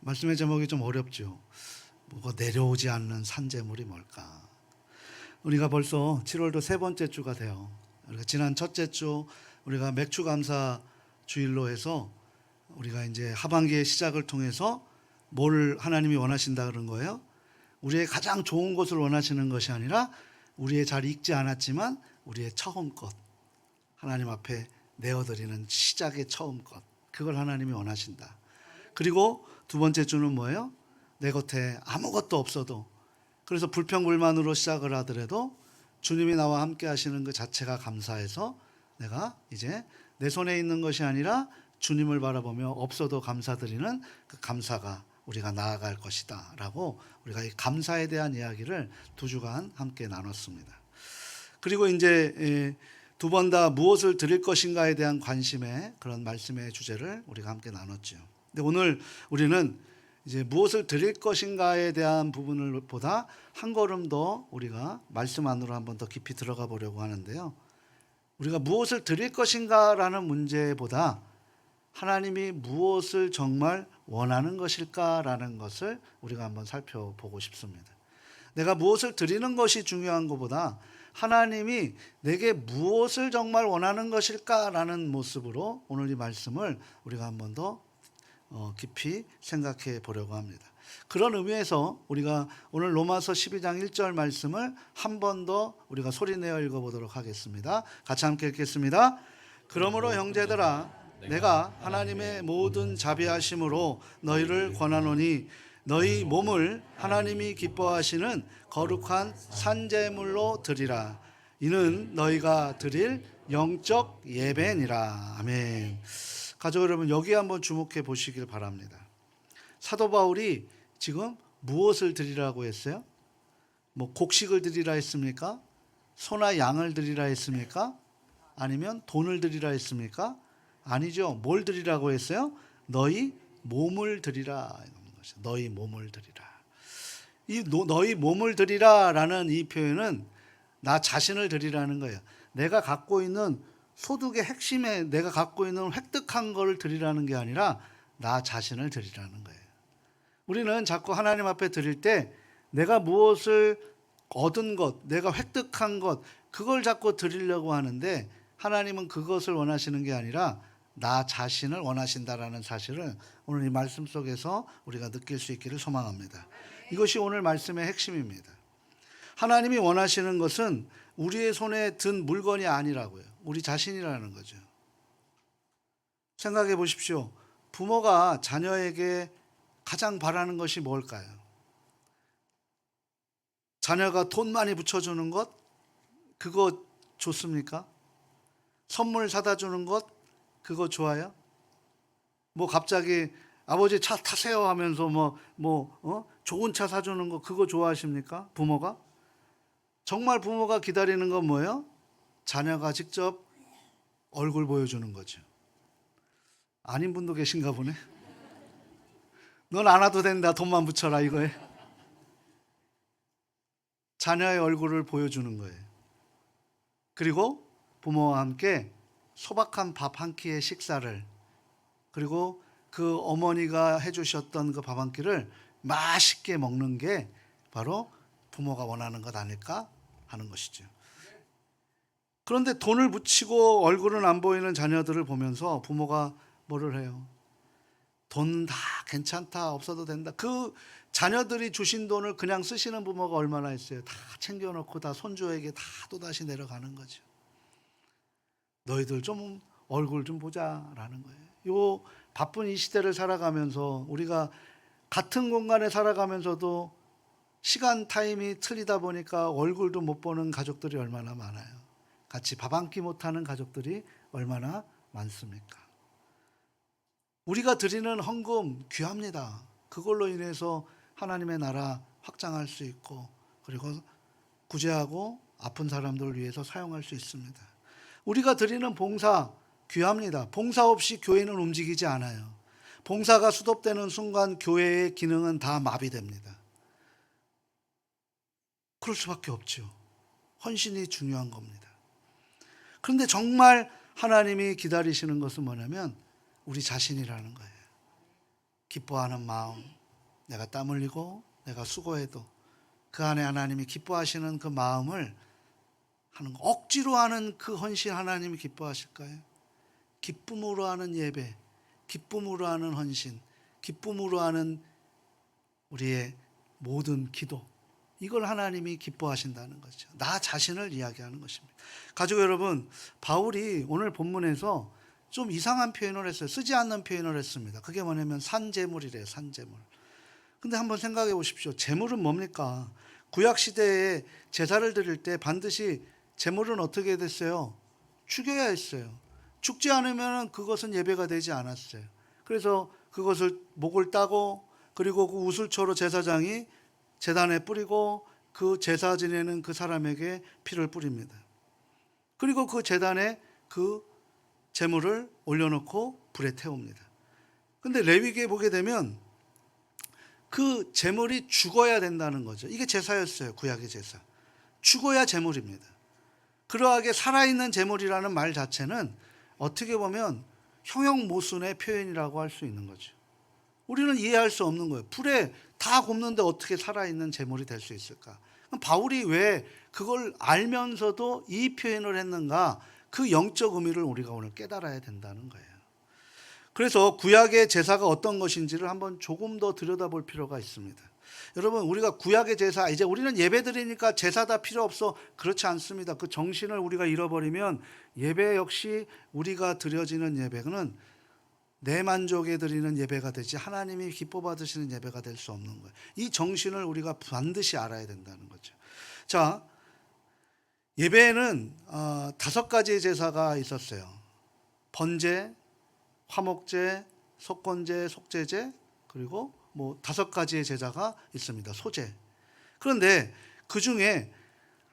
말씀의 제목이 좀 어렵죠. 뭐가 내려오지 않는 산재물이 뭘까? 우리가 벌써 7월도 세 번째 주가 돼요. 우리가 지난 첫째 주 우리가 맥주 감사 주일로 해서 우리가 이제 하반기의 시작을 통해서 뭘 하나님이 원하신다 그런 거예요. 우리의 가장 좋은 것을 원하시는 것이 아니라 우리의 잘 익지 않았지만 우리의 처음 것, 하나님 앞에 내어드리는 시작의 처음 것, 그걸 하나님이 원하신다. 그리고 두 번째 주는 뭐예요? 내 곁에 아무것도 없어도, 그래서 불평불만으로 시작을 하더라도 주님이 나와 함께 하시는 그 자체가 감사해서 내가 이제 내 손에 있는 것이 아니라 주님을 바라보며 없어도 감사드리는 그 감사가 우리가 나아갈 것이다 라고 우리가 이 감사에 대한 이야기를 두 주간 함께 나눴습니다. 그리고 이제 두 번 다 무엇을 드릴 것인가에 대한 관심의 그런 말씀의 주제를 우리가 함께 나눴죠. 근데 오늘 우리는 이제 무엇을 드릴 것인가에 대한 부분을 보다 한 걸음 더 우리가 말씀 안으로 한번 더 깊이 들어가 보려고 하는데요. 우리가 무엇을 드릴 것인가라는 문제보다 하나님이 무엇을 정말 원하는 것일까라는 것을 우리가 한번 살펴보고 싶습니다. 내가 무엇을 드리는 것이 중요한 것보다 하나님이 내게 무엇을 정말 원하는 것일까라는 모습으로 오늘 이 말씀을 우리가 한번 더 깊이 생각해 보려고 합니다. 그런 의미에서 우리가 오늘 로마서 12장 1절 말씀을 한 번 더 우리가 소리내어 읽어보도록 하겠습니다. 같이 함께 읽겠습니다. 그러므로 형제들아, 내가 하나님의 모든 자비하심으로 너희를 권하노니 너희 몸을 하나님이 기뻐하시는 거룩한 산제물로 드리라. 이는 너희가 드릴 영적 예배니라. 아멘. 가족 여러분, 여기 한번 주목해 보시길 바랍니다. 사도 바울이 지금 무엇을 드리라고 했어요? 뭐 곡식을 드리라 했습니까? 소나 양을 드리라 했습니까? 아니면 돈을 드리라 했습니까? 아니죠. 뭘 드리라고 했어요? 너희 몸을 드리라. 너희 몸을 드리라. 이 너희 몸을 드리라라는 이 표현은 나 자신을 드리라는 거예요. 내가 갖고 있는 소득의 핵심에 내가 갖고 있는 획득한 걸 드리라는 게 아니라 나 자신을 드리라는 거예요. 우리는 자꾸 하나님 앞에 드릴 때 내가 무엇을 얻은 것, 내가 획득한 것, 그걸 자꾸 드리려고 하는데 하나님은 그것을 원하시는 게 아니라 나 자신을 원하신다라는 사실을 오늘 이 말씀 속에서 우리가 느낄 수 있기를 소망합니다. 이것이 오늘 말씀의 핵심입니다. 하나님이 원하시는 것은 우리의 손에 든 물건이 아니라고요. 우리 자신이라는 거죠. 생각해 보십시오. 부모가 자녀에게 가장 바라는 것이 뭘까요? 자녀가 돈 많이 붙여주는 것? 그거 좋습니까? 선물 사다 주는 것? 그거 좋아요? 뭐 갑자기 아버지 차 타세요 하면서 좋은 차 사주는 거 그거 좋아하십니까? 부모가? 정말 부모가 기다리는 건 뭐예요? 자녀가 직접 얼굴 보여주는 거죠. 아닌 분도 계신가 보네. 넌 안 와도 된다. 돈만 붙여라 이거에. 자녀의 얼굴을 보여주는 거예요. 그리고 부모와 함께 소박한 밥 한 끼의 식사를, 그리고 그 어머니가 해주셨던 그 밥 한 끼를 맛있게 먹는 게 바로 부모가 원하는 것 아닐까 하는 것이죠. 그런데 돈을 붙이고 얼굴은 안 보이는 자녀들을 보면서 부모가 뭐를 해요? 돈 다 괜찮다, 없어도 된다. 그 자녀들이 주신 돈을 그냥 쓰시는 부모가 얼마나 있어요? 다 챙겨놓고 다 손주에게 다 또다시 내려가는 거죠. 너희들 좀 얼굴 좀 보자라는 거예요. 요 바쁜 이 시대를 살아가면서 우리가 같은 공간에 살아가면서도 시간 타임이 틀리다 보니까 얼굴도 못 보는 가족들이 얼마나 많아요. 같이 밥 한 끼 못하는 가족들이 얼마나 많습니까? 우리가 드리는 헌금 귀합니다. 그걸로 인해서 하나님의 나라 확장할 수 있고, 그리고 구제하고 아픈 사람들을 위해서 사용할 수 있습니다. 우리가 드리는 봉사 귀합니다. 봉사 없이 교회는 움직이지 않아요. 봉사가 수독되는 순간 교회의 기능은 다 마비됩니다. 그럴 수밖에 없죠. 헌신이 중요한 겁니다. 그런데 정말 하나님이 기다리시는 것은 뭐냐면 우리 자신이라는 거예요. 기뻐하는 마음, 내가 땀 흘리고 내가 수고해도 그 안에 하나님이 기뻐하시는 그 마음을 하는 거, 억지로 하는 그 헌신 하나님이 기뻐하실까요? 기쁨으로 하는 예배, 기쁨으로 하는 헌신, 기쁨으로 하는 우리의 모든 기도, 이걸 하나님이 기뻐하신다는 거죠. 나 자신을 이야기하는 것입니다. 가족 여러분, 바울이 오늘 본문에서 좀 이상한 표현을 했어요. 쓰지 않는 표현을 했습니다. 그게 뭐냐면 산제물이래요. 산제물. 근데 한번 생각해 보십시오. 제물은 뭡니까? 구약 시대에 제사를 드릴 때 반드시 제물은 어떻게 됐어요? 죽여야 했어요. 죽지 않으면 그것은 예배가 되지 않았어요. 그래서 그것을 목을 따고, 그리고 그 우슬초로 제사장이 제단에 뿌리고 그 제사 지내는 그 사람에게 피를 뿌립니다. 그리고 그 제단에 그 제물을 올려놓고 불에 태웁니다. 근데 레위기에 보게 되면 그 제물이 죽어야 된다는 거죠. 이게 제사였어요. 구약의 제사. 죽어야 제물입니다. 그러하게 살아있는 제물이라는 말 자체는 어떻게 보면 형용모순의 표현이라고 할 수 있는 거죠. 우리는 이해할 수 없는 거예요. 불에 다 굽는데 어떻게 살아있는 제물이 될 수 있을까? 그럼 바울이 왜 그걸 알면서도 이 표현을 했는가? 그 영적 의미를 우리가 오늘 깨달아야 된다는 거예요. 그래서 구약의 제사가 어떤 것인지를 한번 조금 더 들여다볼 필요가 있습니다. 여러분, 우리가 구약의 제사, 이제 우리는 예배 드리니까 제사 다 필요 없어. 그렇지 않습니다. 그 정신을 우리가 잃어버리면 예배 역시 우리가 드려지는 예배는 내 만족에 드리는 예배가 되지 하나님이 기뻐 받으시는 예배가 될 수 없는 거예요. 이 정신을 우리가 반드시 알아야 된다는 거죠. 자, 예배에는 5가지의 제사가 있었어요. 번제, 화목제, 속건제, 속죄제, 그리고 5가지의 제사가 있습니다. 소제. 그런데 그 중에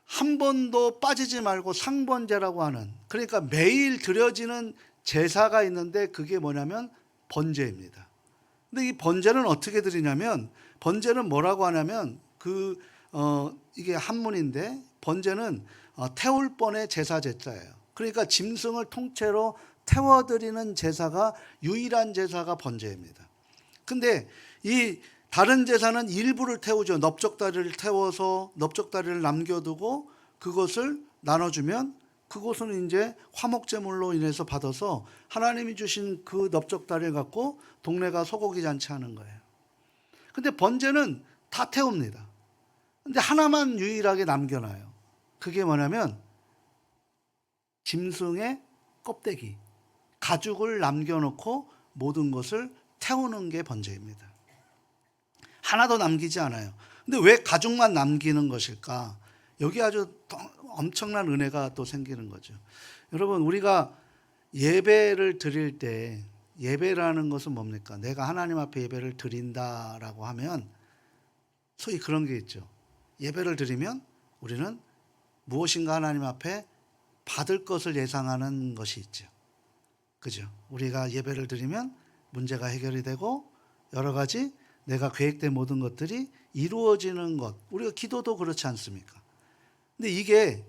한 번도 빠지지 말고 상번제라고 하는, 그러니까 매일 드려지는 제사가 있는데 그게 뭐냐면 번제입니다. 근데 이 번제는 어떻게 드리냐면, 번제는 뭐라고 하냐면 이게 한문인데 번제는 태울 번의 제사 제자예요. 그러니까 짐승을 통째로 태워드리는 제사가, 유일한 제사가 번제입니다. 근데 이 다른 제사는 일부를 태우죠. 넓적다리를 태워서 넓적다리를 남겨두고 그것을 나눠주면 그것은 이제 화목제물로 인해서 받아서 하나님이 주신 그 넓적다리를 갖고 동네가 소고기 잔치하는 거예요. 근데 번제는 다 태웁니다. 근데 하나만 유일하게 남겨놔요. 그게 뭐냐면 짐승의 껍데기, 가죽을 남겨놓고 모든 것을 태우는 게 번제입니다. 하나도 남기지 않아요. 근데 왜 가죽만 남기는 것일까? 여기 아주 엄청난 은혜가 또 생기는 거죠. 여러분, 우리가 예배를 드릴 때, 예배라는 것은 뭡니까? 내가 하나님 앞에 예배를 드린다라고 하면 소위 그런 게 있죠. 예배를 드리면 우리는 무엇인가 하나님 앞에 받을 것을 예상하는 것이 있죠. 그죠? 우리가 예배를 드리면 문제가 해결이 되고 여러 가지 내가 계획된 모든 것들이 이루어지는 것. 우리가 기도도 그렇지 않습니까? 근데 이게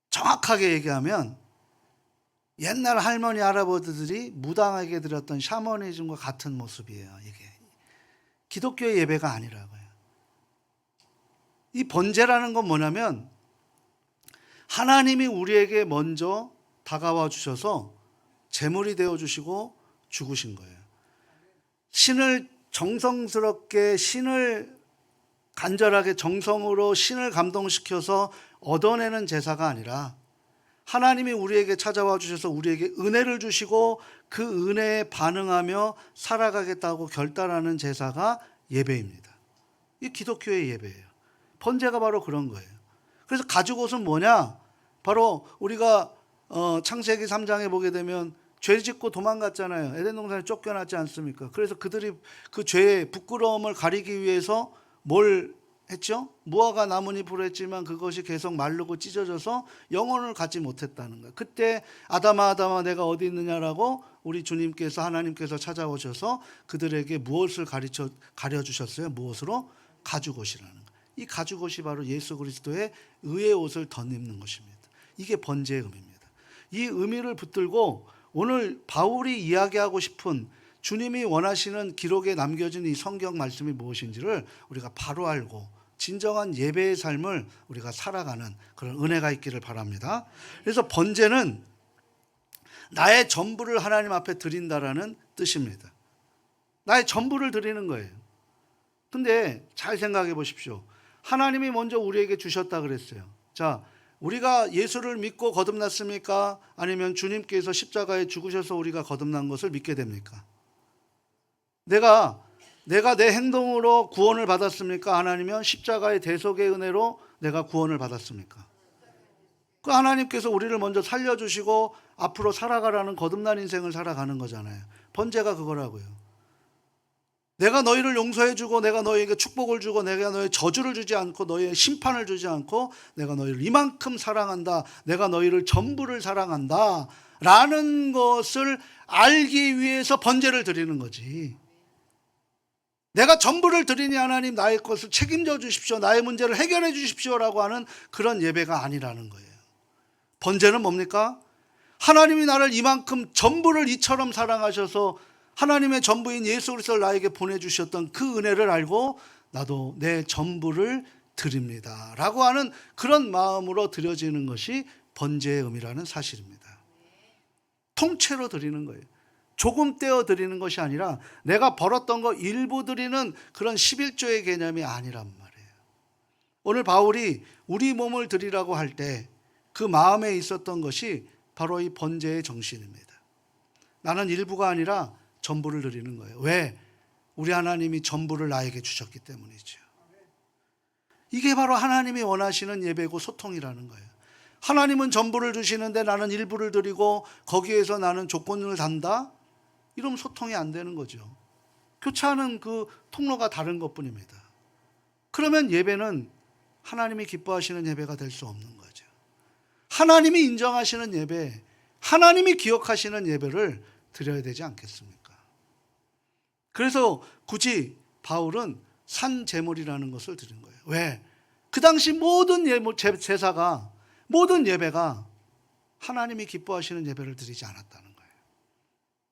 정확하게 얘기하면 옛날 할머니 할아버지들이 무당에게 드렸던 샤머니즘과 같은 모습이에요. 이게 기독교의 예배가 아니라고요. 이 번제라는 건 뭐냐면 하나님이 우리에게 먼저 다가와 주셔서 제물이 되어 주시고 죽으신 거예요. 신을 정성스럽게, 신을 간절하게 정성으로 신을 감동시켜서 얻어내는 제사가 아니라 하나님이 우리에게 찾아와 주셔서 우리에게 은혜를 주시고 그 은혜에 반응하며 살아가겠다고 결단하는 제사가 예배입니다. 이게 기독교의 예배예요. 번제가 바로 그런 거예요. 그래서 가죽옷은 뭐냐? 바로 우리가 창세기 3장에 보게 되면 죄 짓고 도망갔잖아요. 에덴 동산에 쫓겨났지 않습니까? 그래서 그들이 그 죄의 부끄러움을 가리기 위해서 뭘 했죠? 무화과 나뭇잎으로 했지만 그것이 계속 마르고 찢어져서 영혼을 갖지 못했다는 거예요. 그때 아담아 아담아 내가 어디 있느냐라고 우리 주님께서, 하나님께서 찾아오셔서 그들에게 무엇을 가려주셨어요? 무엇으로? 가죽옷이라는 거예요. 이 가죽옷이 바로 예수 그리스도의 의의 옷을 덧입는 것입니다. 이게 번제의 의미입니다. 이 의미를 붙들고 오늘 바울이 이야기하고 싶은 주님이 원하시는 기록에 남겨진 이 성경 말씀이 무엇인지를 우리가 바로 알고 진정한 예배의 삶을 우리가 살아가는 그런 은혜가 있기를 바랍니다. 그래서 번제는 나의 전부를 하나님 앞에 드린다라는 뜻입니다. 나의 전부를 드리는 거예요. 근데 잘 생각해 보십시오. 하나님이 먼저 우리에게 주셨다 그랬어요. 자, 우리가 예수를 믿고 거듭났습니까? 아니면 주님께서 십자가에 죽으셔서 우리가 거듭난 것을 믿게 됩니까? 내가 내 행동으로 구원을 받았습니까? 하나님은 십자가의 대속의 은혜로 내가 구원을 받았습니까? 그 하나님께서 우리를 먼저 살려주시고 앞으로 살아가라는 거듭난 인생을 살아가는 거잖아요. 번제가 그거라고요. 내가 너희를 용서해주고 내가 너희에게 축복을 주고 내가 너희 저주를 주지 않고 너희의 심판을 주지 않고 내가 너희를 이만큼 사랑한다. 내가 너희를 전부를 사랑한다. 라는 것을 알기 위해서 번제를 드리는 거지. 내가 전부를 드리니 하나님 나의 것을 책임져 주십시오. 나의 문제를 해결해 주십시오라고 하는 그런 예배가 아니라는 거예요. 번제는 뭡니까? 하나님이 나를 이만큼 전부를 이처럼 사랑하셔서 하나님의 전부인 예수 그리스도를 나에게 보내주셨던 그 은혜를 알고 나도 내 전부를 드립니다 라고 하는 그런 마음으로 드려지는 것이 번제의 의미라는 사실입니다. 통째로 드리는 거예요. 조금 떼어 드리는 것이 아니라 내가 벌었던 거 일부 드리는 그런 11조의 개념이 아니란 말이에요. 오늘 바울이 우리 몸을 드리라고 할 때 그 마음에 있었던 것이 바로 이 번제의 정신입니다. 나는 일부가 아니라 전부를 드리는 거예요. 왜? 우리 하나님이 전부를 나에게 주셨기 때문이죠. 이게 바로 하나님이 원하시는 예배고 소통이라는 거예요. 하나님은 전부를 주시는데 나는 일부를 드리고 거기에서 나는 조건을 단다? 이러면 소통이 안 되는 거죠. 교차하는 그 통로가 다른 것뿐입니다. 그러면 예배는 하나님이 기뻐하시는 예배가 될 수 없는 거죠. 하나님이 인정하시는 예배, 하나님이 기억하시는 예배를 드려야 되지 않겠습니까? 그래서 굳이 바울은 산제물이라는 것을 드린 거예요. 왜? 그 당시 모든 제사가, 모든 예배가 하나님이 기뻐하시는 예배를 드리지 않았다는 거예요.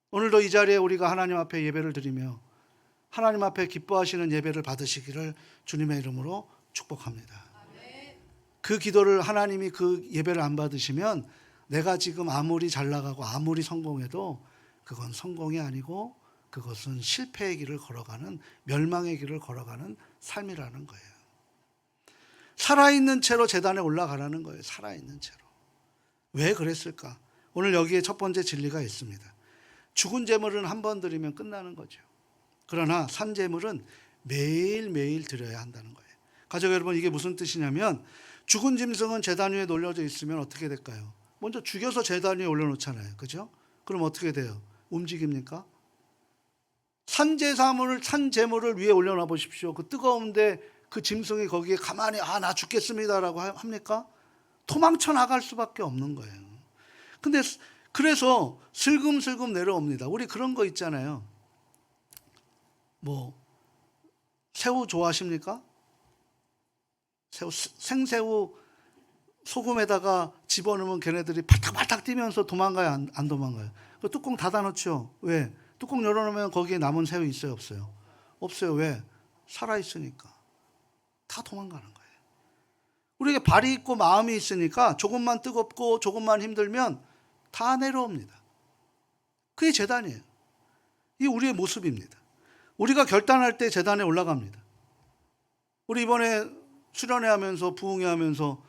오늘도 이 자리에 우리가 하나님 앞에 예배를 드리며 하나님 앞에 기뻐하시는 예배를 받으시기를 주님의 이름으로 축복합니다. 그 기도를 하나님이 그 예배를 안 받으시면 내가 지금 아무리 잘 나가고 아무리 성공해도 그건 성공이 아니고 그것은 실패의 길을 걸어가는, 멸망의 길을 걸어가는 삶이라는 거예요. 살아있는 채로 제단에 올라가라는 거예요. 살아있는 채로. 왜 그랬을까? 오늘 여기에 첫 번째 진리가 있습니다. 죽은 제물은 한 번 드리면 끝나는 거죠. 그러나 산 제물은 매일매일 드려야 한다는 거예요. 가족 여러분, 이게 무슨 뜻이냐면 죽은 짐승은 제단 위에 올려져 있으면 어떻게 될까요? 먼저 죽여서 제단 위에 올려놓잖아요. 그죠? 그럼 어떻게 돼요? 움직입니까? 산 제물을 위에 올려놔 보십시오. 그 뜨거운데 그 짐승이 거기에 가만히 나 죽겠습니다라고 합니까? 도망쳐 나갈 수밖에 없는 거예요. 근데 그래서 슬금슬금 내려옵니다. 우리 그런 거 있잖아요. 새우 좋아하십니까? 생새우 소금에다가 집어넣으면 걔네들이 팔딱팔딱 뛰면서 도망가요? 안 도망가요? 그 뚜껑 닫아놓죠. 왜? 뚜껑 열어놓으면 거기에 남은 새우 있어요? 없어요? 없어요. 왜? 살아있으니까. 다 도망가는 거예요. 우리에게 발이 있고 마음이 있으니까 조금만 뜨겁고 조금만 힘들면 다 내려옵니다. 그게 제단이에요. 이게 우리의 모습입니다. 우리가 결단할 때 제단에 올라갑니다. 우리 이번에 수련회 하면서 부흥회 하면서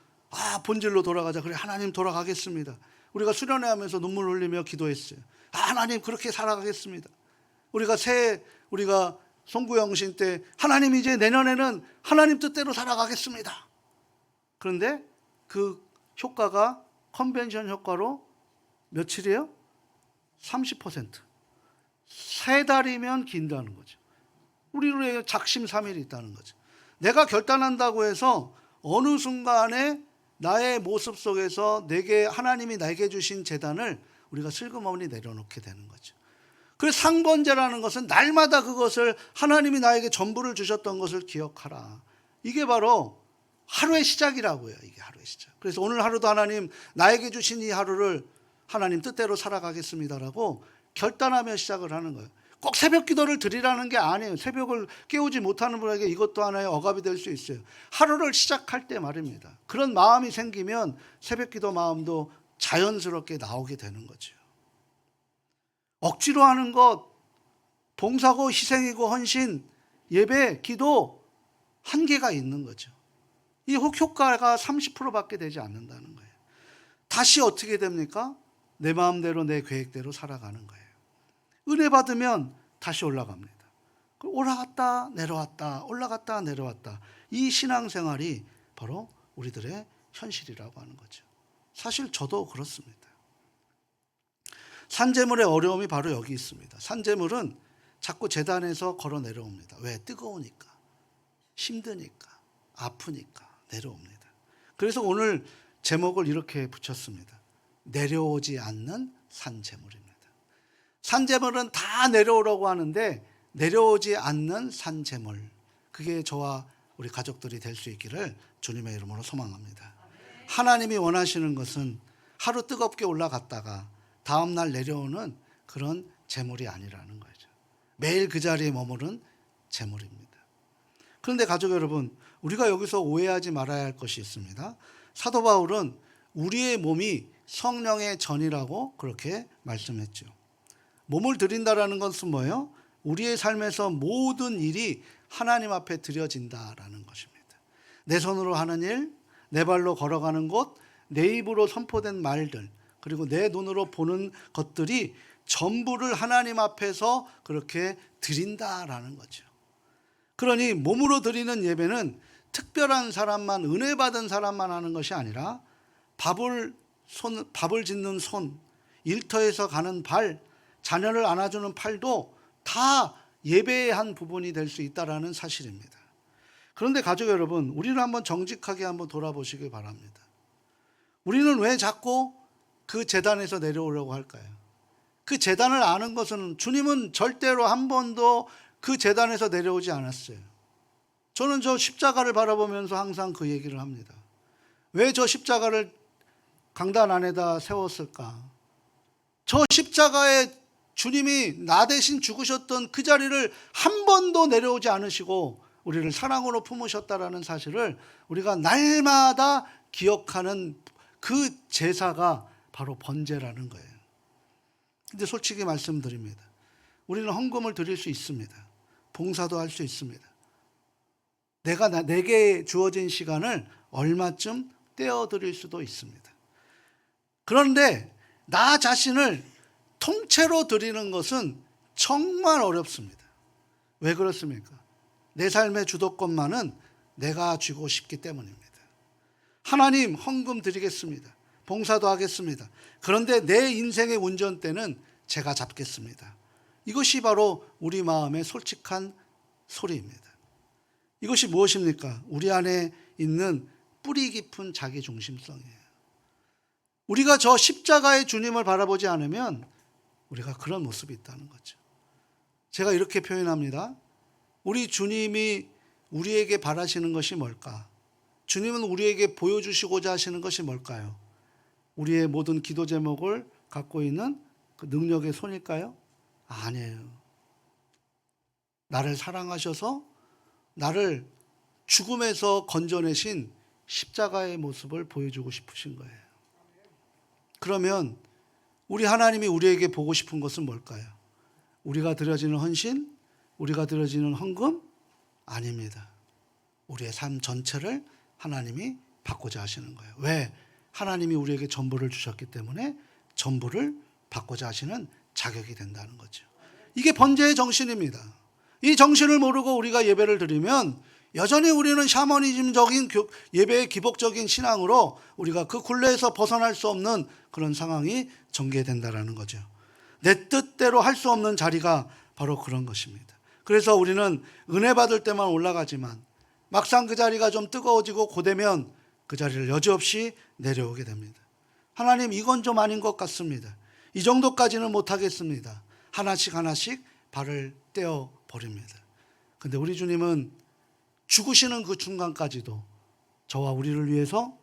본질로 돌아가자. 그래, 하나님 돌아가겠습니다. 우리가 수련회 하면서 눈물 흘리며 기도했어요. 하나님 그렇게 살아가겠습니다. 우리가 송구영신 때 하나님 이제 내년에는 하나님 뜻대로 살아가겠습니다. 그런데 그 효과가 컨벤션 효과로 며칠이에요? 30%. 3달이면 긴다는 거죠. 우리로 작심삼일이 있다는 거죠. 내가 결단한다고 해서 어느 순간에 나의 모습 속에서 하나님이 나에게 주신 제단을 우리가 슬그머니 내려놓게 되는 거죠. 그래서 상번제라는 것은 날마다 그것을 하나님이 나에게 전부를 주셨던 것을 기억하라. 이게 바로 하루의 시작이라고요. 이게 하루의 시작. 그래서 오늘 하루도 하나님 나에게 주신 이 하루를 하나님 뜻대로 살아가겠습니다라고 결단하며 시작을 하는 거예요. 꼭 새벽 기도를 드리라는 게 아니에요. 새벽을 깨우지 못하는 분에게 이것도 하나의 억압이 될 수 있어요. 하루를 시작할 때 말입니다. 그런 마음이 생기면 새벽 기도 마음도 자연스럽게 나오게 되는 거죠. 억지로 하는 것, 봉사고 희생이고 헌신, 예배, 기도 한계가 있는 거죠. 이 효과가 30%밖에 되지 않는다는 거예요. 다시 어떻게 됩니까? 내 마음대로 내 계획대로 살아가는 거예요. 은혜 받으면 다시 올라갑니다. 올라갔다 내려왔다 올라갔다 내려왔다. 이 신앙생활이 바로 우리들의 현실이라고 하는 거죠. 사실 저도 그렇습니다. 산재물의 어려움이 바로 여기 있습니다. 산재물은 자꾸 제단에서 걸어 내려옵니다. 왜? 뜨거우니까, 힘드니까, 아프니까 내려옵니다. 그래서 오늘 제목을 이렇게 붙였습니다. 내려오지 않는 산재물입니다. 산재물은 다 내려오라고 하는데 내려오지 않는 산재물, 그게 저와 우리 가족들이 될 수 있기를 주님의 이름으로 소망합니다. 하나님이 원하시는 것은 하루 뜨겁게 올라갔다가 다음날 내려오는 그런 재물이 아니라는 거죠. 매일 그 자리에 머무른 재물입니다. 그런데 가족 여러분, 우리가 여기서 오해하지 말아야 할 것이 있습니다. 사도 바울은 우리의 몸이 성령의 전이라고 그렇게 말씀했죠. 몸을 드린다라는 것은 뭐예요? 우리의 삶에서 모든 일이 하나님 앞에 드려진다라는 것입니다. 내 손으로 하는 일, 내 발로 걸어가는 곳, 내 입으로 선포된 말들, 그리고 내 눈으로 보는 것들이 전부를 하나님 앞에서 그렇게 드린다라는 거죠. 그러니 몸으로 드리는 예배는 특별한 사람만, 은혜 받은 사람만 하는 것이 아니라 밥을 짓는 손, 일터에서 가는 발, 자녀를 안아주는 팔도 다 예배의 한 부분이 될 수 있다는 사실입니다. 그런데 가족 여러분, 우리는 한번 정직하게 한번 돌아보시기 바랍니다. 우리는 왜 자꾸 그 제단에서 내려오려고 할까요? 그 제단을 아는 것은 주님은 절대로 한 번도 그 제단에서 내려오지 않았어요. 저는 저 십자가를 바라보면서 항상 그 얘기를 합니다. 왜 저 십자가를 강단 안에다 세웠을까? 저 십자가에 주님이 나 대신 죽으셨던 그 자리를 한 번도 내려오지 않으시고 우리를 사랑으로 품으셨다라는 사실을 우리가 날마다 기억하는 그 제사가 바로 번제라는 거예요. 근데 솔직히 말씀드립니다. 우리는 헌금을 드릴 수 있습니다. 봉사도 할 수 있습니다. 내게 주어진 시간을 얼마쯤 떼어드릴 수도 있습니다. 그런데 나 자신을 통째로 드리는 것은 정말 어렵습니다. 왜 그렇습니까? 내 삶의 주도권만은 내가 쥐고 싶기 때문입니다. 하나님, 헌금 드리겠습니다. 봉사도 하겠습니다. 그런데 내 인생의 운전대는 제가 잡겠습니다. 이것이 바로 우리 마음의 솔직한 소리입니다. 이것이 무엇입니까? 우리 안에 있는 뿌리 깊은 자기중심성이에요. 우리가 저 십자가의 주님을 바라보지 않으면 우리가 그런 모습이 있다는 거죠. 제가 이렇게 표현합니다. 우리 주님이 우리에게 바라시는 것이 뭘까? 주님은 우리에게 보여주시고자 하시는 것이 뭘까요? 우리의 모든 기도 제목을 갖고 있는 그 능력의 손일까요? 아니에요. 나를 사랑하셔서 나를 죽음에서 건져내신 십자가의 모습을 보여주고 싶으신 거예요. 그러면 우리 하나님이 우리에게 보고 싶은 것은 뭘까요? 우리가 드려지는 헌신, 우리가 드려지는 헌금? 아닙니다. 우리의 삶 전체를 하나님이 받고자 하시는 거예요. 왜? 하나님이 우리에게 전부를 주셨기 때문에 전부를 받고자 하시는 자격이 된다는 거죠. 이게 번제의 정신입니다. 이 정신을 모르고 우리가 예배를 드리면 여전히 우리는 샤머니즘적인 예배의 기복적인 신앙으로 우리가 그 굴레에서 벗어날 수 없는 그런 상황이 전개된다는 거죠. 내 뜻대로 할 수 없는 자리가 바로 그런 것입니다. 그래서 우리는 은혜 받을 때만 올라가지만 막상 그 자리가 좀 뜨거워지고 고되면 그 자리를 여지없이 내려오게 됩니다. 하나님, 이건 좀 아닌 것 같습니다. 이 정도까지는 못하겠습니다. 하나씩 하나씩 발을 떼어 버립니다. 근데 우리 주님은 죽으시는 그 순간까지도 저와 우리를 위해서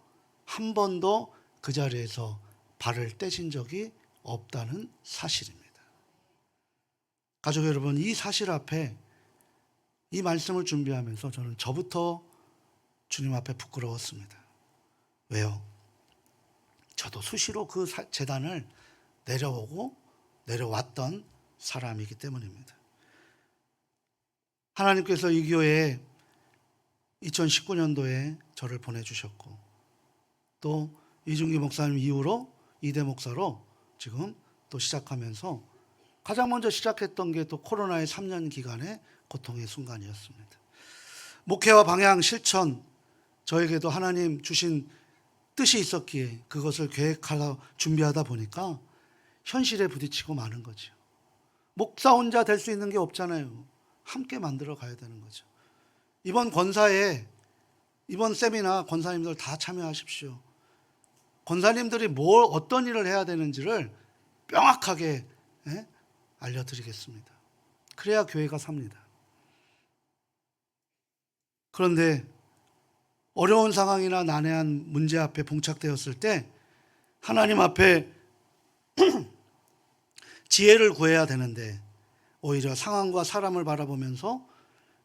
한 번도 그 자리에서 발을 떼신 적이 없다는 사실입니다. 가족 여러분, 이 사실 앞에 이 말씀을 준비하면서 저는 저부터 주님 앞에 부끄러웠습니다. 왜요? 저도 수시로 그 제단을 내려왔던 사람이기 때문입니다. 하나님께서 이 교회에 2019년도에 저를 보내주셨고, 또 이중기 목사님 이후로 이대 목사로 지금 또 시작하면서 가장 먼저 시작했던 게 또 코로나의 3년 기간의 고통의 순간이었습니다. 목회와 방향, 실천, 저에게도 하나님 주신 뜻이 있었기에 그것을 계획하다 준비하다 보니까 현실에 부딪히고 마는 거죠. 목사 혼자 될 수 있는 게 없잖아요. 함께 만들어 가야 되는 거죠. 이번 권사에, 이번 세미나 권사님들 다 참여하십시오. 권사님들이 어떤 일을 해야 되는지를 명확하게 알려드리겠습니다. 그래야 교회가 삽니다. 그런데 어려운 상황이나 난해한 문제 앞에 봉착되었을 때 하나님 앞에 지혜를 구해야 되는데 오히려 상황과 사람을 바라보면서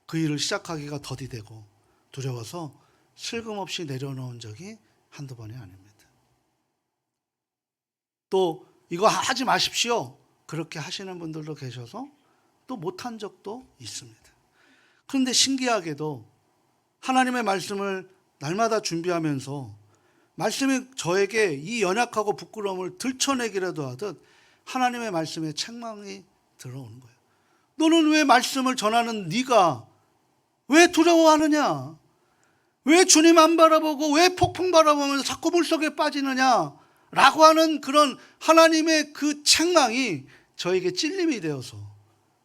그 일을 시작하기가 더디되고 두려워서 슬금없이 내려놓은 적이 한두 번이 아닙니다. 또 이거 하지 마십시오, 그렇게 하시는 분들도 계셔서 또 못한 적도 있습니다. 그런데 신기하게도 하나님의 말씀을 날마다 준비하면서 말씀이 저에게 이 연약하고 부끄러움을 들춰내기라도 하듯 하나님의 말씀에 책망이 들어오는 거예요. 너는 왜 말씀을 전하는 네가 왜 두려워하느냐? 왜 주님 안 바라보고 왜 폭풍 바라보면서 자꾸 물속에 빠지느냐? 라고 하는 그런 하나님의 그 책망이 저에게 찔림이 되어서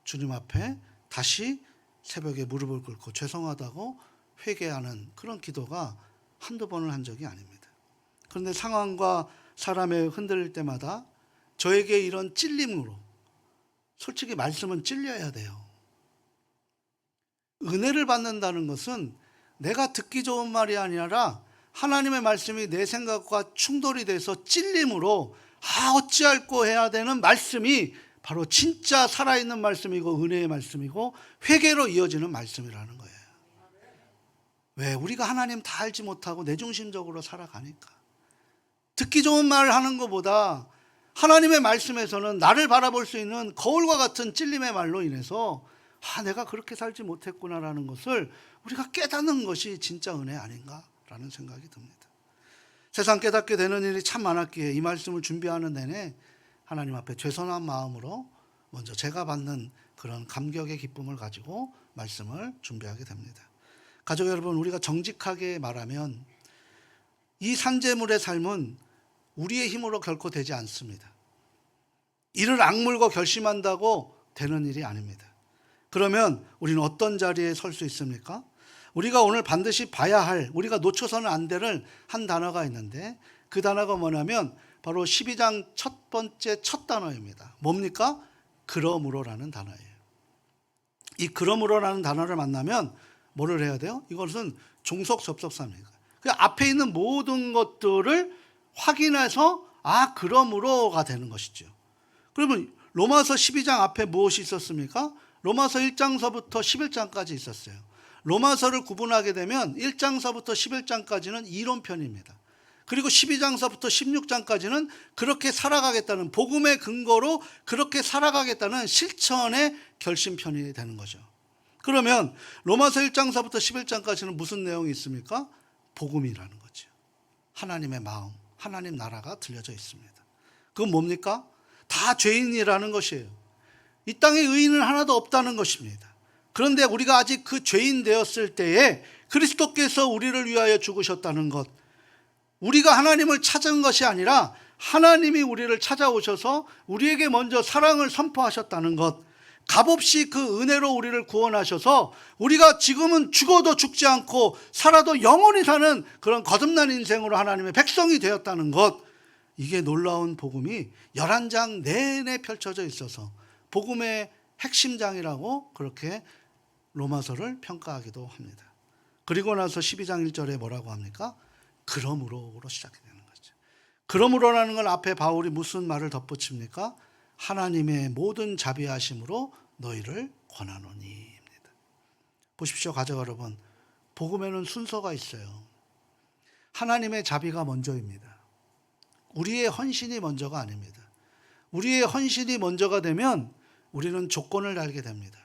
주님 앞에 다시 새벽에 무릎을 꿇고 죄송하다고 회개하는 그런 기도가 한두 번을 한 적이 아닙니다. 그런데 상황과 사람에 흔들릴 때마다 저에게 이런 찔림으로, 솔직히 말씀은 찔려야 돼요. 은혜를 받는다는 것은 내가 듣기 좋은 말이 아니라 하나님의 말씀이 내 생각과 충돌이 돼서 찔림으로 어찌할꼬 해야 되는 말씀이 바로 진짜 살아있는 말씀이고 은혜의 말씀이고 회개로 이어지는 말씀이라는 거예요. 왜? 우리가 하나님 다 알지 못하고 내중심적으로 살아가니까. 듣기 좋은 말을 하는 것보다 하나님의 말씀에서는 나를 바라볼 수 있는 거울과 같은 찔림의 말로 인해서 내가 그렇게 살지 못했구나라는 것을 우리가 깨닫는 것이 진짜 은혜 아닌가라는 생각이 듭니다. 세상 깨닫게 되는 일이 참 많았기에 이 말씀을 준비하는 내내 하나님 앞에 죄송한 마음으로 먼저 제가 받는 그런 감격의 기쁨을 가지고 말씀을 준비하게 됩니다. 가족 여러분, 우리가 정직하게 말하면 이 산재물의 삶은 우리의 힘으로 결코 되지 않습니다. 이를 악물고 결심한다고 되는 일이 아닙니다. 그러면 우리는 어떤 자리에 설 수 있습니까? 우리가 오늘 반드시 봐야 할, 우리가 놓쳐서는 안 될 한 단어가 있는데 그 단어가 뭐냐면 바로 12장 첫 번째 첫 단어입니다. 뭡니까? 그러므로라는 단어예요. 이 그러므로라는 단어를 만나면 뭐를 해야 돼요? 이것은 종속 접속사입니다. 그 앞에 있는 모든 것들을 확인해서 그러므로가 되는 것이죠. 그러면 로마서 12장 앞에 무엇이 있었습니까? 로마서 1장서부터 11장까지 있었어요. 로마서를 구분하게 되면 1장서부터 11장까지는 이론편입니다. 그리고 12장서부터 16장까지는 그렇게 살아가겠다는, 복음의 근거로 그렇게 살아가겠다는 실천의 결심편이 되는 거죠. 그러면 로마서 1장서부터 11장까지는 무슨 내용이 있습니까? 복음이라는 거죠. 하나님의 마음, 하나님 나라가 들려져 있습니다. 그건 뭡니까? 다 죄인이라는 것이에요. 이 땅에 의인은 하나도 없다는 것입니다. 그런데 우리가 아직 그 죄인 되었을 때에 그리스도께서 우리를 위하여 죽으셨다는 것, 우리가 하나님을 찾은 것이 아니라 하나님이 우리를 찾아오셔서 우리에게 먼저 사랑을 선포하셨다는 것, 값없이 그 은혜로 우리를 구원하셔서 우리가 지금은 죽어도 죽지 않고 살아도 영원히 사는 그런 거듭난 인생으로 하나님의 백성이 되었다는 것, 이게 놀라운 복음이 11장 내내 펼쳐져 있어서 복음의 핵심장이라고 그렇게 로마서를 평가하기도 합니다. 그리고 나서 12장 1절에 뭐라고 합니까? 그러므로로 시작이 되는 거죠. 그러므로라는 건 앞에 바울이 무슨 말을 덧붙입니까? 하나님의 모든 자비하심으로 너희를 권하노니입니다. 보십시오, 가족 여러분. 복음에는 순서가 있어요. 하나님의 자비가 먼저입니다. 우리의 헌신이 먼저가 아닙니다. 우리의 헌신이 먼저가 되면 우리는 조건을 달게 됩니다.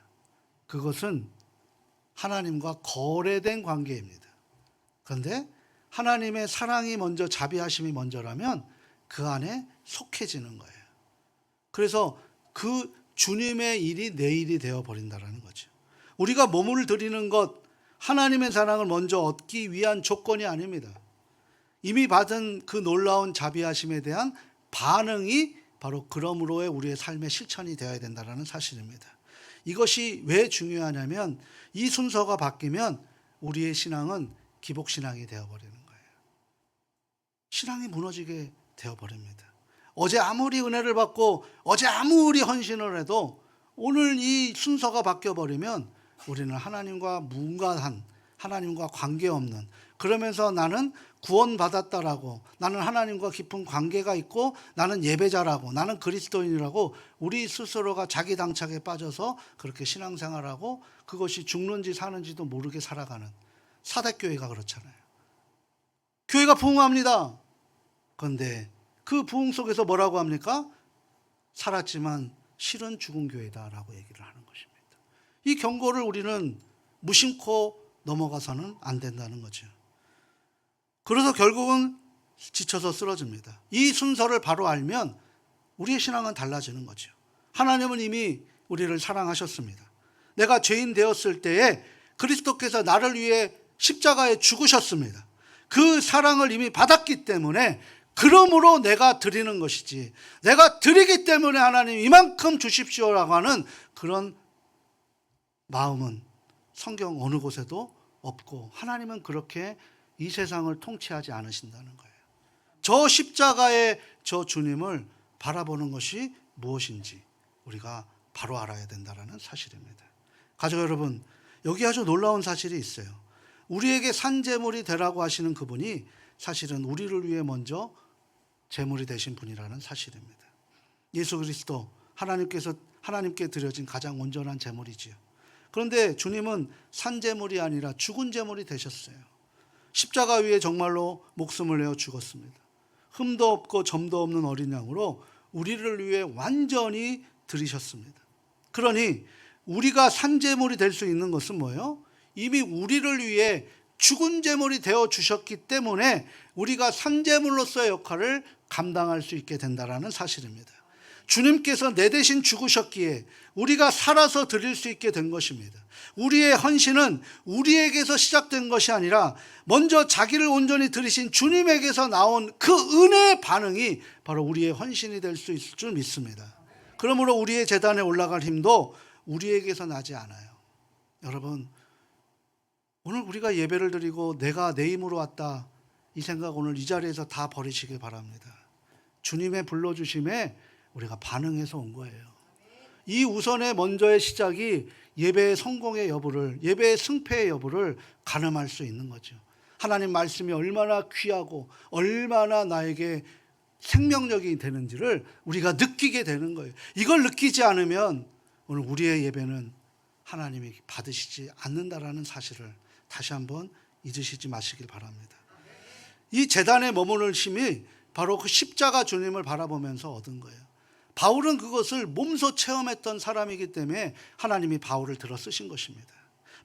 그것은 하나님과 거래된 관계입니다. 그런데 하나님의 사랑이 먼저, 자비하심이 먼저라면 그 안에 속해지는 거예요. 그래서 그 주님의 일이 내 일이 되어버린다는 거죠. 우리가 몸을 드리는 것, 하나님의 사랑을 먼저 얻기 위한 조건이 아닙니다. 이미 받은 그 놀라운 자비하심에 대한 반응이 바로 그러므로의 우리의 삶의 실천이 되어야 된다는 사실입니다. 이것이 왜 중요하냐면 이 순서가 바뀌면 우리의 신앙은 기복신앙이 되어버리는 거예요. 신앙이 무너지게 되어버립니다. 어제 아무리 은혜를 받고 어제 아무리 헌신을 해도 오늘 이 순서가 바뀌어버리면 우리는 하나님과 무관한, 하나님과 관계없는, 그러면서 나는 구원받았다라고, 나는 하나님과 깊은 관계가 있고, 나는 예배자라고, 나는 그리스도인이라고 우리 스스로가 자기 당착에 빠져서 그렇게 신앙생활하고 그것이 죽는지 사는지도 모르게 살아가는 사대교회가 그렇잖아요. 교회가 부흥합니다. 그런데 그 부흥 속에서 뭐라고 합니까? 살았지만 실은 죽은 교회다라고 얘기를 하는 것입니다. 이 경고를 우리는 무심코 넘어가서는 안 된다는 거죠. 그래서 결국은 지쳐서 쓰러집니다. 이 순서를 바로 알면 우리의 신앙은 달라지는 거죠. 하나님은 이미 우리를 사랑하셨습니다. 내가 죄인 되었을 때에 그리스도께서 나를 위해 십자가에 죽으셨습니다. 그 사랑을 이미 받았기 때문에 그러므로 내가 드리는 것이지, 내가 드리기 때문에 하나님 이만큼 주십시오라고 하는 그런 마음은 성경 어느 곳에도 없고, 하나님은 그렇게 이 세상을 통치하지 않으신다는 거예요. 저 십자가의 저 주님을 바라보는 것이 무엇인지 우리가 바로 알아야 된다는 사실입니다. 가족 여러분, 여기 아주 놀라운 사실이 있어요. 우리에게 산제물이 되라고 하시는 그분이 사실은 우리를 위해 먼저 제물이 되신 분이라는 사실입니다. 예수 그리스도, 하나님께 드려진 가장 온전한 제물이지요. 그런데 주님은 산제물이 아니라 죽은 제물이 되셨어요. 십자가 위에 정말로 목숨을 내어 죽었습니다. 흠도 없고 점도 없는 어린 양으로 우리를 위해 완전히 드리셨습니다. 그러니 우리가 산제물이 될 수 있는 것은 뭐예요? 이미 우리를 위해 죽은 제물이 되어 주셨기 때문에 우리가 산제물로서의 역할을 감당할 수 있게 된다는 사실입니다. 주님께서 내 대신 죽으셨기에 우리가 살아서 드릴 수 있게 된 것입니다. 우리의 헌신은 우리에게서 시작된 것이 아니라 먼저 자기를 온전히 드리신 주님에게서 나온 그 은혜의 반응이 바로 우리의 헌신이 될 수 있을 줄 믿습니다. 그러므로 우리의 제단에 올라갈 힘도 우리에게서 나지 않아요. 여러분, 오늘 우리가 예배를 드리고 내가 내 힘으로 왔다, 이 생각 오늘 이 자리에서 다 버리시길 바랍니다. 주님의 불러주심에 우리가 반응해서 온 거예요. 이 우선의 먼저의 시작이 예배의 성공의 여부를, 예배의 승패의 여부를 가늠할 수 있는 거죠. 하나님 말씀이 얼마나 귀하고 얼마나 나에게 생명력이 되는지를 우리가 느끼게 되는 거예요. 이걸 느끼지 않으면 오늘 우리의 예배는 하나님이 받으시지 않는다라는 사실을 다시 한번 잊으시지 마시길 바랍니다. 이 제단에 머무는 힘이 바로 그 십자가 주님을 바라보면서 얻은 거예요. 바울은 그것을 몸소 체험했던 사람이기 때문에 하나님이 바울을 들어 쓰신 것입니다.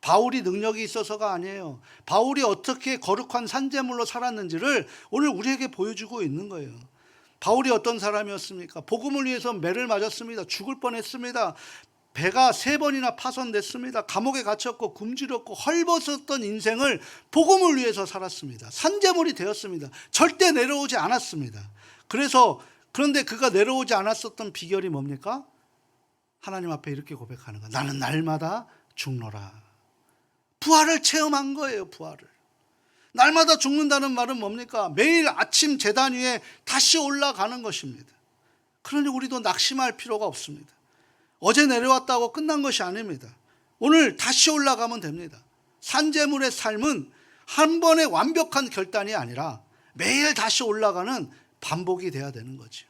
바울이 능력이 있어서가 아니에요. 바울이 어떻게 거룩한 산제물로 살았는지를 오늘 우리에게 보여주고 있는 거예요. 바울이 어떤 사람이었습니까? 복음을 위해서 매를 맞았습니다. 죽을 뻔했습니다. 배가 3번이나 파손됐습니다. 감옥에 갇혔고 굶주렸고 헐벗었던 인생을 복음을 위해서 살았습니다. 산제물이 되었습니다. 절대 내려오지 않았습니다. 그런데 그가 내려오지 않았었던 비결이 뭡니까? 하나님 앞에 이렇게 고백하는 거예요. 나는 날마다 죽노라. 부활을 체험한 거예요. 부활을. 날마다 죽는다는 말은 뭡니까? 매일 아침 제단 위에 다시 올라가는 것입니다. 그러니 우리도 낙심할 필요가 없습니다. 어제 내려왔다고 끝난 것이 아닙니다. 오늘 다시 올라가면 됩니다. 산제물의 삶은 한 번의 완벽한 결단이 아니라 매일 다시 올라가는 반복이 돼야 되는 거죠.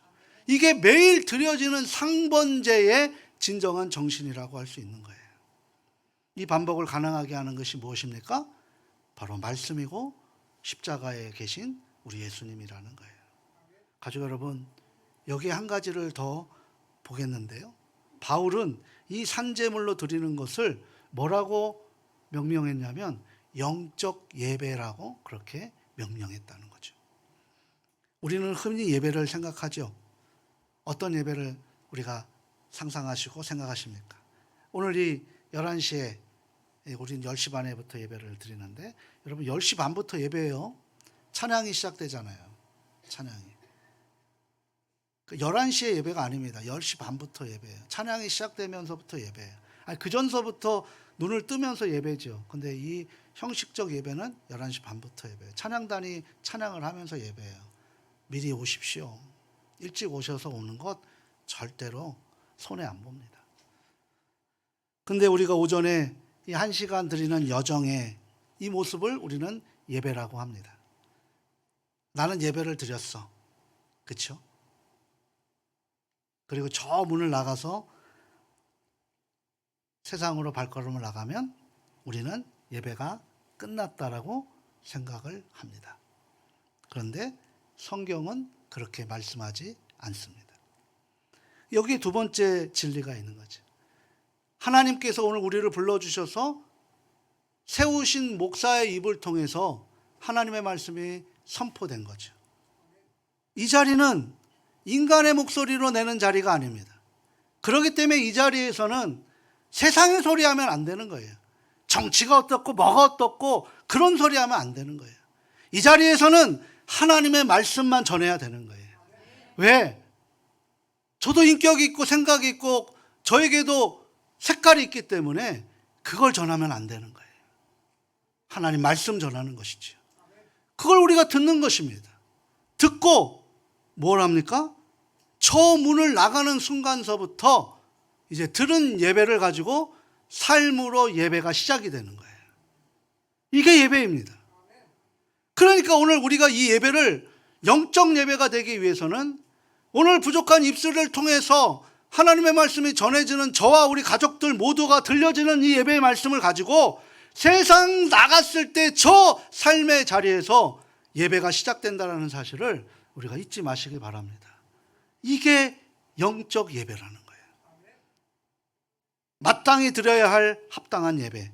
이게 매일 드려지는 상번제의 진정한 정신이라고 할 수 있는 거예요. 이 반복을 가능하게 하는 것이 무엇입니까? 바로 말씀이고 십자가에 계신 우리 예수님이라는 거예요. 가족 여러분, 여기에 한 가지를 더 보겠는데요. 바울은 이 산제물로 드리는 것을 뭐라고 명명했냐면 영적 예배라고 그렇게 명명했다는 거죠. 우리는 흔히 예배를 생각하죠. 어떤 예배를 우리가 상상하시고 생각하십니까? 오늘 이 11시에 우리는 10시 반에부터 예배를 드리는데 여러분 10시 반부터 예배예요. 찬양이 시작되잖아요. 찬양이. 11시에 예배가 아닙니다. 10시 반부터 예배예요. 찬양이 시작되면서부터 예배예요. 아니, 그 전서부터 눈을 뜨면서 예배죠. 근데 이 형식적 예배는 11시 반부터 예배예요. 찬양단이 찬양을 하면서 예배예요. 미리 오십시오. 일찍 오셔서 오는 것 절대로 손해 안 봅니다. 근데 우리가 오전에 이 1시간 드리는 여정의 이 모습을 우리는 예배라고 합니다. 나는 예배를 드렸어. 그렇죠? 그리고 저 문을 나가서 세상으로 발걸음을 나가면 우리는 예배가 끝났다라고 생각을 합니다. 그런데 성경은 그렇게 말씀하지 않습니다. 여기 두 번째 진리가 있는 거죠. 하나님께서 오늘 우리를 불러주셔서 세우신 목사의 입을 통해서 하나님의 말씀이 선포된 거죠. 이 자리는 인간의 목소리로 내는 자리가 아닙니다. 그렇기 때문에 이 자리에서는 세상의 소리하면 안 되는 거예요. 정치가 어떻고 뭐가 어떻고 그런 소리하면 안 되는 거예요. 이 자리에서는 하나님의 말씀만 전해야 되는 거예요. 왜? 저도 인격이 있고 생각이 있고 저에게도 색깔이 있기 때문에 그걸 전하면 안 되는 거예요. 하나님 말씀 전하는 것이죠. 그걸 우리가 듣는 것입니다. 듣고 뭘 합니까? 저 문을 나가는 순간서부터 이제 들은 예배를 가지고 삶으로 예배가 시작이 되는 거예요. 이게 예배입니다. 그러니까 오늘 우리가 이 예배를 영적 예배가 되기 위해서는 오늘 부족한 입술을 통해서 하나님의 말씀이 전해지는 저와 우리 가족들 모두가 들려지는 이 예배의 말씀을 가지고 세상 나갔을 때 저 삶의 자리에서 예배가 시작된다는 사실을 우리가 잊지 마시기 바랍니다. 이게 영적 예배라는 거예요. 마땅히 드려야 할 합당한 예배.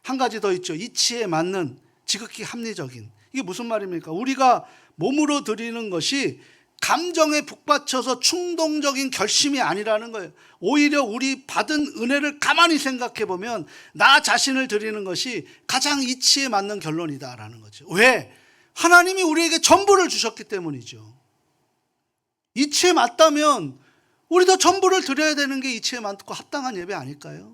한 가지 더 있죠. 이치에 맞는 지극히 합리적인. 이게 무슨 말입니까? 우리가 몸으로 드리는 것이 감정에 북받쳐서 충동적인 결심이 아니라는 거예요. 오히려 우리 받은 은혜를 가만히 생각해 보면 나 자신을 드리는 것이 가장 이치에 맞는 결론이다라는 거죠. 왜? 하나님이 우리에게 전부를 주셨기 때문이죠. 이치에 맞다면 우리도 전부를 드려야 되는 게 이치에 맞고 합당한 예배 아닐까요?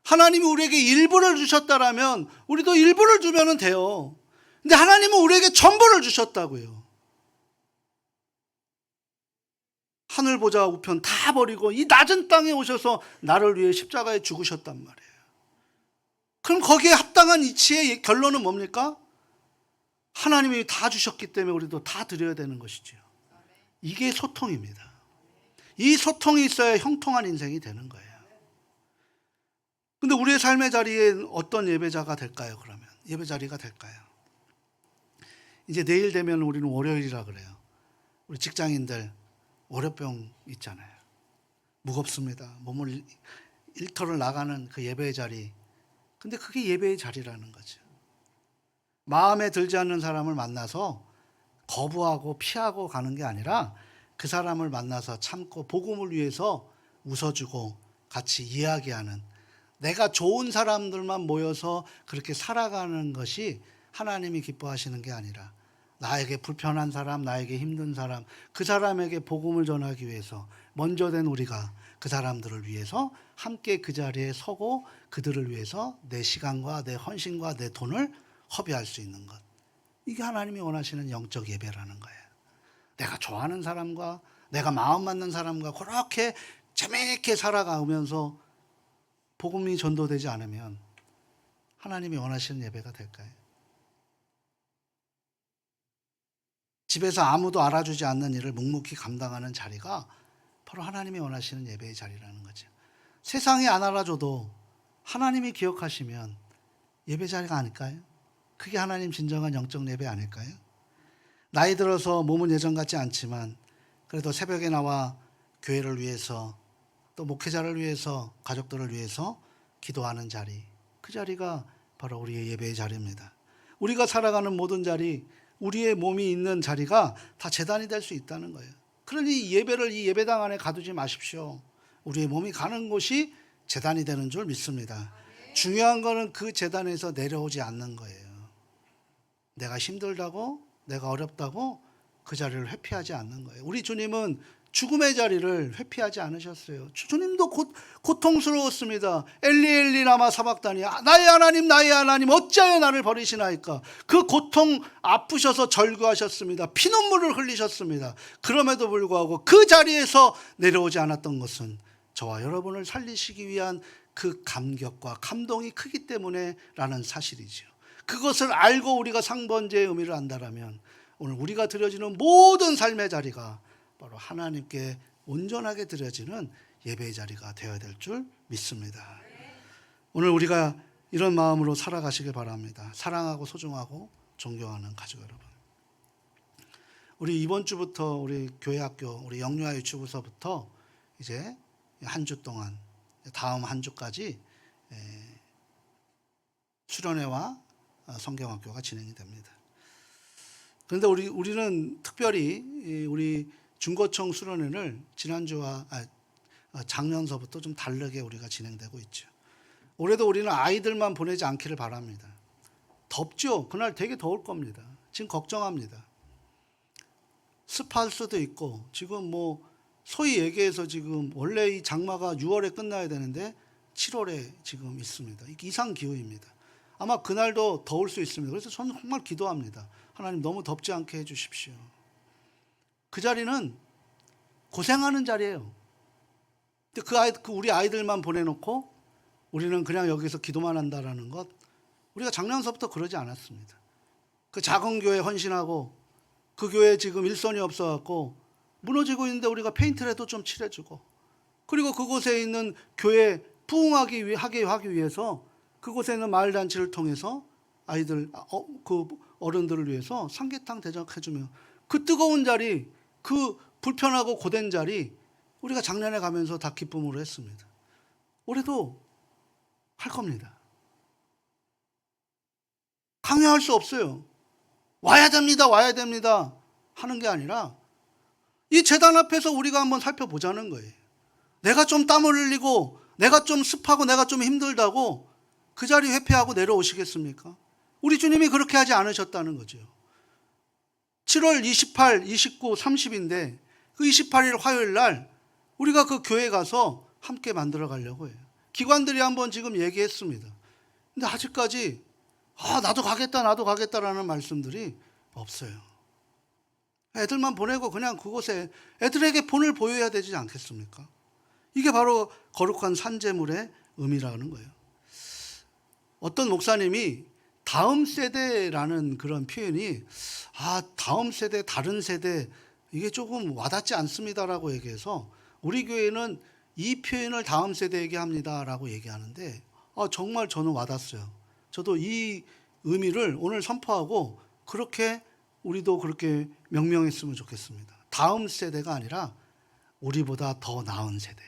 하나님이 우리에게 일부를 주셨다라면 우리도 일부를 주면 돼요. 근데 하나님은 우리에게 전부를 주셨다고요. 하늘 보좌 우편 다 버리고 이 낮은 땅에 오셔서 나를 위해 십자가에 죽으셨단 말이에요. 그럼 거기에 합당한 이치의 결론은 뭡니까? 하나님이 다 주셨기 때문에 우리도 다 드려야 되는 것이죠. 이게 소통입니다. 이 소통이 있어야 형통한 인생이 되는 거예요. 근데 우리의 삶의 자리에 어떤 예배자가 될까요? 그러면 예배 자리가 될까요? 이제 내일 되면 우리는 월요일이라 그래요. 우리 직장인들 월요병 있잖아요. 무겁습니다. 몸을 일터를 나가는 그 예배의 자리. 근데 그게 예배의 자리라는 거죠. 마음에 들지 않는 사람을 만나서 거부하고 피하고 가는 게 아니라 그 사람을 만나서 참고 복음을 위해서 웃어주고 같이 이야기하는, 내가 좋은 사람들만 모여서 그렇게 살아가는 것이 하나님이 기뻐하시는 게 아니라 나에게 불편한 사람, 나에게 힘든 사람, 그 사람에게 복음을 전하기 위해서 먼저 된 우리가 그 사람들을 위해서 함께 그 자리에 서고 그들을 위해서 내 시간과 내 헌신과 내 돈을 허비할 수 있는 것. 이게 하나님이 원하시는 영적 예배라는 거예요. 내가 좋아하는 사람과 내가 마음 맞는 사람과 그렇게 재미있게 살아가면서 복음이 전도되지 않으면 하나님이 원하시는 예배가 될까요? 집에서 아무도 알아주지 않는 일을 묵묵히 감당하는 자리가 바로 하나님이 원하시는 예배의 자리라는 거죠. 세상이 안 알아줘도 하나님이 기억하시면 예배 자리가 아닐까요? 그게 하나님 진정한 영적 예배 아닐까요? 나이 들어서 몸은 예전 같지 않지만 그래도 새벽에 나와 교회를 위해서 또 목회자를 위해서 가족들을 위해서 기도하는 자리, 그 자리가 바로 우리의 예배의 자리입니다. 우리가 살아가는 모든 자리, 우리의 몸이 있는 자리가 다 제단이 될 수 있다는 거예요. 그러니 예배를 이 예배당 안에 가두지 마십시오. 우리의 몸이 가는 곳이 제단이 되는 줄 믿습니다. 중요한 거는 그 제단에서 내려오지 않는 거예요. 내가 힘들다고, 내가 어렵다고 그 자리를 회피하지 않는 거예요. 우리 주님은 죽음의 자리를 회피하지 않으셨어요. 주님도 고통스러웠습니다. 엘리 엘리 라마 사박다니, 나의 하나님 어찌하여 나를 버리시나이까. 그 고통 아프셔서 절규하셨습니다. 피눈물을 흘리셨습니다. 그럼에도 불구하고 그 자리에서 내려오지 않았던 것은 저와 여러분을 살리시기 위한 그 감격과 감동이 크기 때문에 라는 사실이죠. 그것을 알고 우리가 상번제의 의미를 안다라면 오늘 우리가 드려지는 모든 삶의 자리가 바로 하나님께 온전하게 드려지는 예배의 자리가 되어야 될 줄 믿습니다. 오늘 우리가 이런 마음으로 살아가시길 바랍니다. 사랑하고 소중하고 존경하는 가족 여러분, 우리 이번 주부터 우리 교회학교, 우리 영유아 유치부서부터 이제 한 주 동안, 다음 한 주까지 수련회와 성경학교가 진행이 됩니다. 그런데 우리는 특별히 우리 중고청 수련회를 지난주와 작년서부터 좀 다르게 우리가 진행되고 있죠. 올해도 우리는 아이들만 보내지 않기를 바랍니다. 덥죠? 그날 되게 더울 겁니다. 지금 걱정합니다. 습할 수도 있고, 지금 뭐 소위 얘기해서 지금 원래 이 장마가 6월에 끝나야 되는데 7월에 지금 있습니다. 이게 이상 기후입니다. 아마 그날도 더울 수 있습니다. 그래서 저는 정말 기도합니다. 하나님 너무 덥지 않게 해주십시오. 그 자리는 고생하는 자리예요. 근데 우리 아이들만 보내놓고 우리는 그냥 여기서 기도만 한다라는 것, 우리가 작년서부터 그러지 않았습니다. 그 작은 교회 헌신하고 그 교회 지금 일손이 없어갖고 무너지고 있는데 우리가 페인트라도 좀 칠해주고, 그리고 그곳에 있는 교회 부흥하게 하기 위해서 그곳에 있는 마을단체를 통해서 아이들, 그 어른들을 위해서 삼계탕 대접해주며 그 뜨거운 자리, 그 불편하고 고된 자리 우리가 작년에 가면서 다 기쁨으로 했습니다. 올해도 할 겁니다. 강요할 수 없어요. 와야 됩니다 하는 게 아니라 이 제단 앞에서 우리가 한번 살펴보자는 거예요. 내가 좀 땀을 흘리고 내가 좀 습하고 내가 좀 힘들다고 그 자리 회피하고 내려오시겠습니까? 우리 주님이 그렇게 하지 않으셨다는 거죠. 7월 28, 29, 30인데 그 28일 화요일 날 우리가 그 교회 가서 함께 만들어 가려고 해요. 기관들이 한번 지금 얘기했습니다. 근데 아직까지 나도 가겠다라는 말씀들이 없어요. 애들만 보내고 그냥 그곳에 애들에게 본을 보여야 되지 않겠습니까? 이게 바로 거룩한 산제물의 의미라는 거예요. 어떤 목사님이 다음 세대라는 그런 표현이 다음 세대, 다른 세대, 이게 조금 와닿지 않습니다라고 얘기해서 우리 교회는 이 표현을 다음 세대에게 합니다라고 얘기하는데 정말 저는 와닿았어요. 저도 이 의미를 오늘 선포하고 그렇게 우리도 그렇게 명명했으면 좋겠습니다. 다음 세대가 아니라 우리보다 더 나은 세대,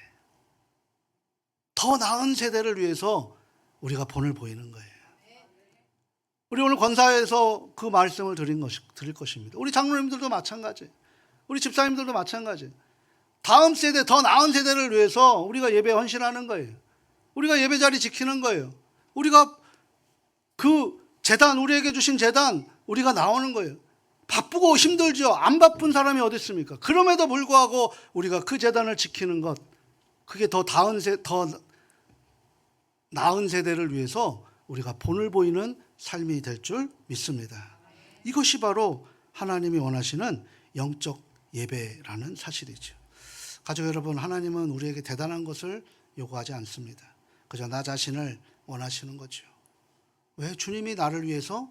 더 나은 세대를 위해서 우리가 본을 보이는 거예요. 우리 오늘 권사에서 그 말씀을 드릴 것입니다. 우리 장로님들도 마찬가지, 우리 집사님들도 마찬가지. 다음 세대, 더 나은 세대를 위해서 우리가 예배 헌신하는 거예요. 우리가 예배 자리 지키는 거예요. 우리가 그 제단, 우리에게 주신 제단, 우리가 나오는 거예요. 바쁘고 힘들죠. 안 바쁜 사람이 어디 있습니까? 그럼에도 불구하고 우리가 그 제단을 지키는 것, 그게 더 나은 세대를 위해서 우리가 본을 보이는 삶이 될 줄 믿습니다. 이것이 바로 하나님이 원하시는 영적 예배라는 사실이죠. 가족 여러분, 하나님은 우리에게 대단한 것을 요구하지 않습니다. 그저 나 자신을 원하시는 거죠. 왜? 주님이 나를 위해서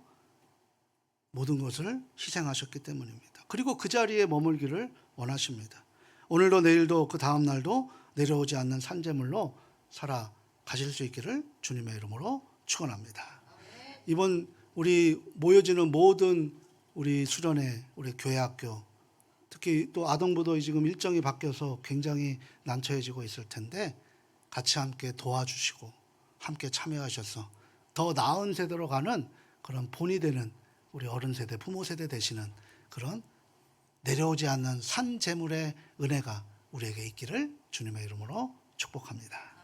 모든 것을 희생하셨기 때문입니다. 그리고 그 자리에 머물기를 원하십니다. 오늘도 내일도 그 다음 날도 내려오지 않는 산제물로 살아가실 수 있기를 주님의 이름으로 축원합니다. 이번 우리 모여지는 모든 우리 수련회, 우리 교회 학교, 특히 또 아동부도 지금 일정이 바뀌어서 굉장히 난처해지고 있을 텐데 같이 함께 도와주시고 함께 참여하셔서 더 나은 세대로 가는 그런 본이 되는 우리 어른 세대, 부모 세대 되시는 그런 내려오지 않는 산 재물의 은혜가 우리에게 있기를 주님의 이름으로 축복합니다.